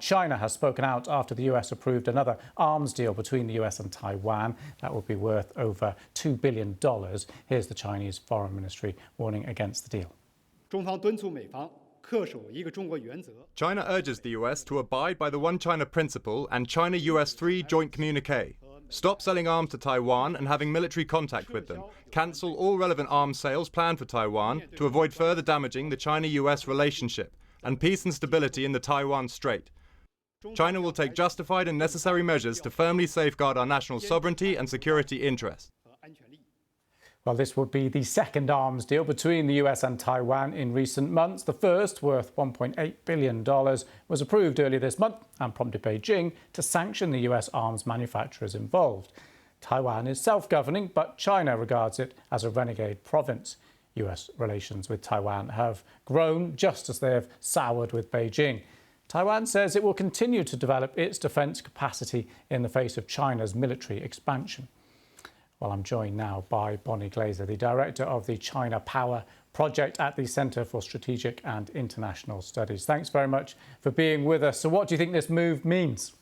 China has spoken out after the US approved another arms deal between the US and Taiwan. That would be worth over $2 billion. Here's the Chinese Foreign Ministry warning against the deal. China urges the US to abide by the One China principle and China-US 3 joint communique. Stop selling arms to Taiwan and having military contact with them. Cancel all relevant arms sales planned for Taiwan to avoid further damaging the China-US relationship and peace and stability in the Taiwan Strait. China will take justified and necessary measures to firmly safeguard our national sovereignty and security interests. Well, this would be the second arms deal between the US and Taiwan in recent months. The first, worth $1.8 billion, was approved earlier this month and prompted Beijing to sanction the US arms manufacturers involved. Taiwan is self-governing, but China regards it as a renegade province. US relations with Taiwan have grown just as they have soured with Beijing. Taiwan says it will continue to develop its defence capacity in the face of China's military expansion. Well, I'm joined now by Bonnie Glaser, the director of the China Power Project at the Centre for Strategic and International Studies. Thanks very much for being with us. So what do you think this move means?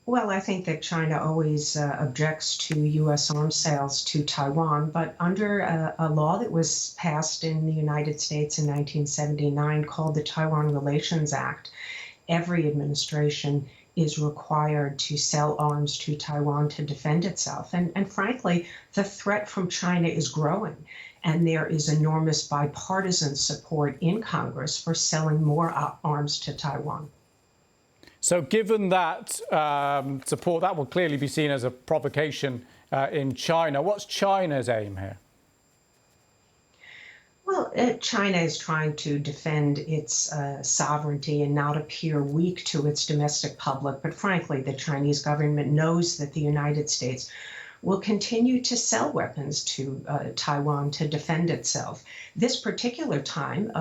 Well, I think that China always objects to U.S. arms sales to Taiwan, but under a law that was passed in the United States in 1979 called the Taiwan Relations Act, every administration is required to sell arms to Taiwan to defend itself. And frankly, the threat from China is growing, and there is enormous bipartisan support in Congress for selling more arms to Taiwan. So given that support, that will clearly be seen as a provocation in China. What's China's aim here? Well, China is trying to defend its sovereignty and not appear weak to its domestic public. But frankly, the Chinese government knows that the United States will continue to sell weapons to Taiwan to defend itself. This particular time,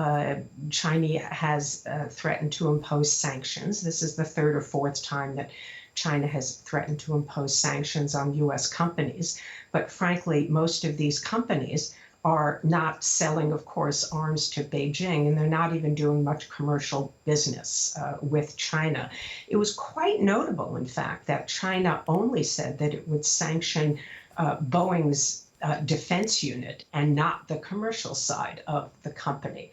China has threatened to impose sanctions. This is the third or fourth time that China has threatened to impose sanctions on U.S. companies. But frankly, most of these companies are not selling, of course, arms to Beijing, and they're not even doing much commercial business with China. It was quite notable, in fact, that China only said that it would sanction Boeing's defense unit and not the commercial side of the company.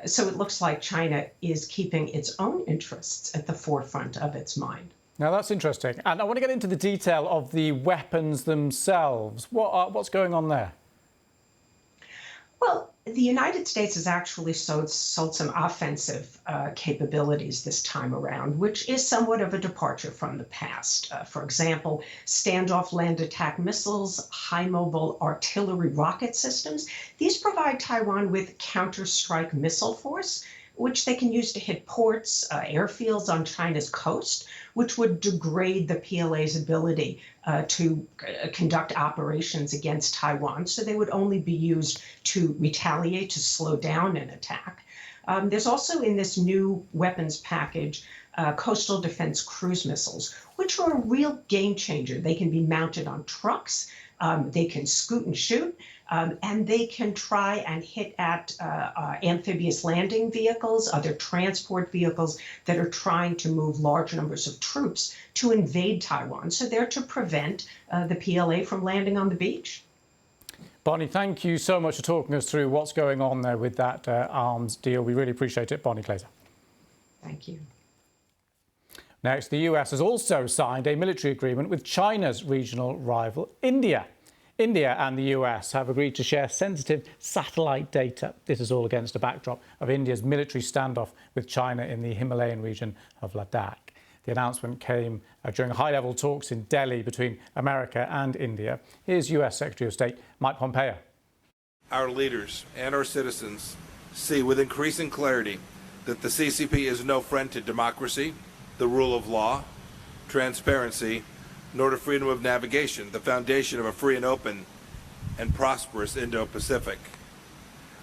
So it looks like China is keeping its own interests at the forefront of its mind. Now, that's interesting. And I want to get into the detail of the weapons themselves. What's going on there? Well, the United States has actually sold some offensive capabilities this time around, which is somewhat of a departure from the past. For example, standoff land attack missiles, high mobile artillery rocket systems. These provide Taiwan with counter-strike missile force, which they can use to hit ports, airfields on China's coast, which would degrade the PLA's ability to conduct operations against Taiwan. So they would only be used to retaliate, to slow down an attack. There's also in this new weapons package coastal defense cruise missiles, which are a real game changer. They can be mounted on trucks, they can scoot and shoot, and they can try and hit at amphibious landing vehicles, other transport vehicles that are trying to move large numbers of troops to invade Taiwan. So they're to prevent the PLA from landing on the beach. Bonnie, thank you so much for talking us through what's going on there with that arms deal. We really appreciate it. Bonnie Glaser. Thank you. Next, the US has also signed a military agreement with China's regional rival, India. India and the US have agreed to share sensitive satellite data. This is all against a backdrop of India's military standoff with China in the Himalayan region of Ladakh. The announcement came during high-level talks in Delhi between America and India. Here's US Secretary of State Mike Pompeo. Our leaders and our citizens see with increasing clarity that the CCP is no friend to democracy, the rule of law, transparency, nor to freedom of navigation, the foundation of a free and open and prosperous Indo-Pacific.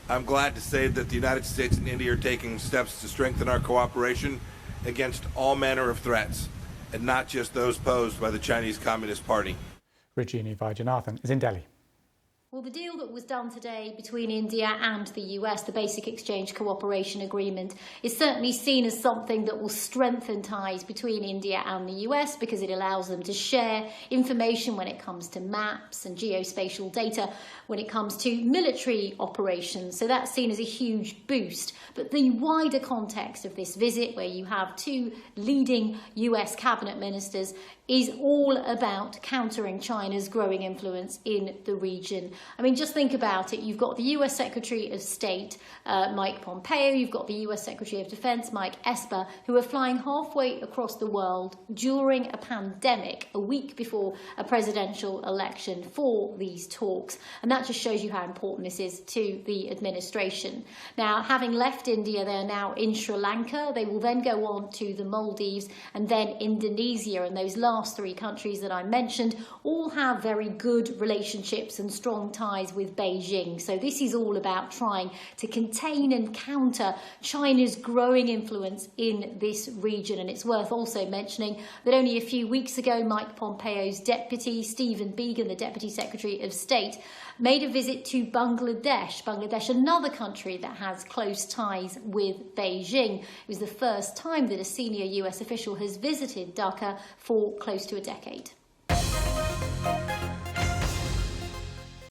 I'm glad to say that the United States and India are taking steps to strengthen our cooperation against all manner of threats, and not just those posed by the Chinese Communist Party. Regina Vaidyanathan is in Delhi. Well, the deal that was done today between India and the US, the Basic Exchange Cooperation Agreement, is certainly seen as something that will strengthen ties between India and the US because it allows them to share information when it comes to maps and geospatial data, when it comes to military operations. So that's seen as a huge boost. But the wider context of this visit, where you have two leading US cabinet ministers, is all about countering China's growing influence in the region. I mean, just think about it. You've got the US Secretary of State, Mike Pompeo, you've got the US Secretary of Defense, Mike Esper, who are flying halfway across the world during a pandemic, a week before a presidential election, for these talks. And that just shows you how important this is to the administration. Now, having left India, they're now in Sri Lanka. They will then go on to the Maldives and then Indonesia, and those last three countries that I mentioned all have very good relationships and strong ties with Beijing. So this is all about trying to contain and counter China's growing influence in this region. And it's worth also mentioning that only a few weeks ago, Mike Pompeo's deputy, Stephen Biegun, the Deputy Secretary of State, made a visit to Bangladesh. Bangladesh, another country that has close ties with Beijing. It was the first time that a senior US official has visited Dhaka for close to a decade.